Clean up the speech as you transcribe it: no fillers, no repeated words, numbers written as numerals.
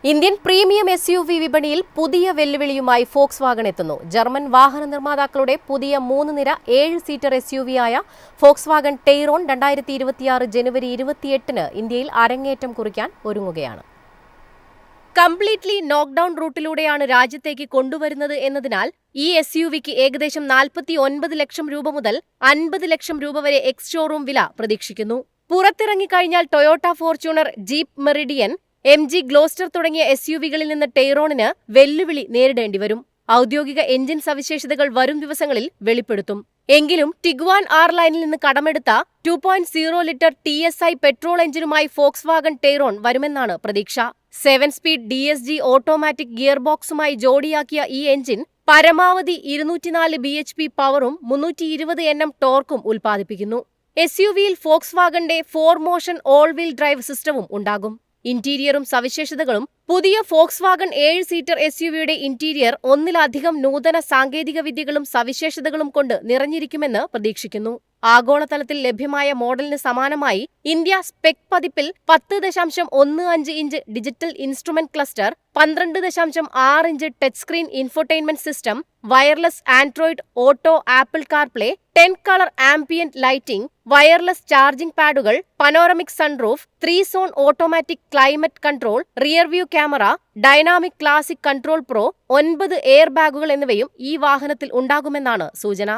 Indian premium SUV വിപണിയിൽ പുതിയ വെല്ലുവിളിയുമായി Volkswagen എത്തുന്നു. ജർമ്മൻ വാഹന നിർമ്മാതാക്കളുടെ പുതിയ 3 നിര 7 സീറ്റർ SUV ആയ ഫോക്സ്വാഗൺ ടെയ്റോൺ 2026 ജനുവരി 28-ന് ഇന്ത്യയിൽ അരങ്ങേറ്റം കുറിക്കാൻ ഒരുങ്ങുകയാണ്. കംപ്ലീറ്റ്ലി നോക്ക്ഡൌൺ റൂട്ടിലൂടെയാണ് രാജ്യത്തേക്ക് കൊണ്ടുവരുന്നത് എന്നതിനാൽ ഈ SUVക്ക് ഏകദേശം 49 ലക്ഷം രൂപ മുതൽ 50 ലക്ഷം രൂപ വരെ എക്സ് ഷോറൂം വില പ്രതീക്ഷിക്കുന്നു. പുറത്തിറങ്ങിക്കഴിഞ്ഞാൽ Toyota Fortuner, Jeep Meridian, MG Gloster തുടങ്ങിയ SUVകളിൽ നിന്ന് ടെയ്റോണിന് വെല്ലുവിളി നേരിടേണ്ടിവരും. ഔദ്യോഗിക എഞ്ചിൻ സവിശേഷതകൾ വരും ദിവസങ്ങളിൽ വെളിപ്പെടുത്തും. എങ്കിലും ടിഗ്വാൻ R ലൈനിൽ നിന്ന് കടമെടുത്ത 2.0 ലിറ്റർ TSI പെട്രോൾ എഞ്ചിനുമായി ഫോക്സ്വാഗൺ ടെയ്റോൺ വരുമെന്നാണ് പ്രതീക്ഷ. 7 സ്പീഡ് DSG ഓട്ടോമാറ്റിക് ഗിയർ ബോക്സുമായി ജോഡിയാക്കിയ ഈ എഞ്ചിൻ പരമാവധി 204 bhp പവറും 320 Nm ടോർക്കും ഉൽപ്പാദിപ്പിക്കുന്നു. SUVയിൽ ഫോക്സ്വാഗന്റെ 4 motion all wheel drive സിസ്റ്റവും ഉണ്ടാകും. ഇന്റീരിയറും സവിശേഷതകളും പുതിയ ഫോക്സ്വാഗൺ 7 സീറ്റർ SUVയുടെ ഇന്റീരിയർ ഒന്നിലധികം നൂതന സാങ്കേതിക വിദ്യകളും സവിശേഷതകളും കൊണ്ട് നിറഞ്ഞിരിക്കുമെന്ന് പ്രതീക്ഷിക്കുന്നു. ആഗോളതലത്തിൽ ലഭ്യമായ മോഡലിന് സമാനമായി ഇന്ത്യ സ്പെക് പതിപ്പിൽ 10.15 inch digital instrument cluster, 12.6 inch touch screen infotainment system, wireless Android Auto, Apple CarPlay, 10 colour ambient lighting, wireless charging പാഡുകൾ, panoramic sunroof, 3 zone automatic climate control, rear view camera, dynamic classic control pro, 9 air ബാഗുകൾ എന്നിവയും ഈ വാഹനത്തിൽ ഉണ്ടാകുമെന്നാണ് സൂചന.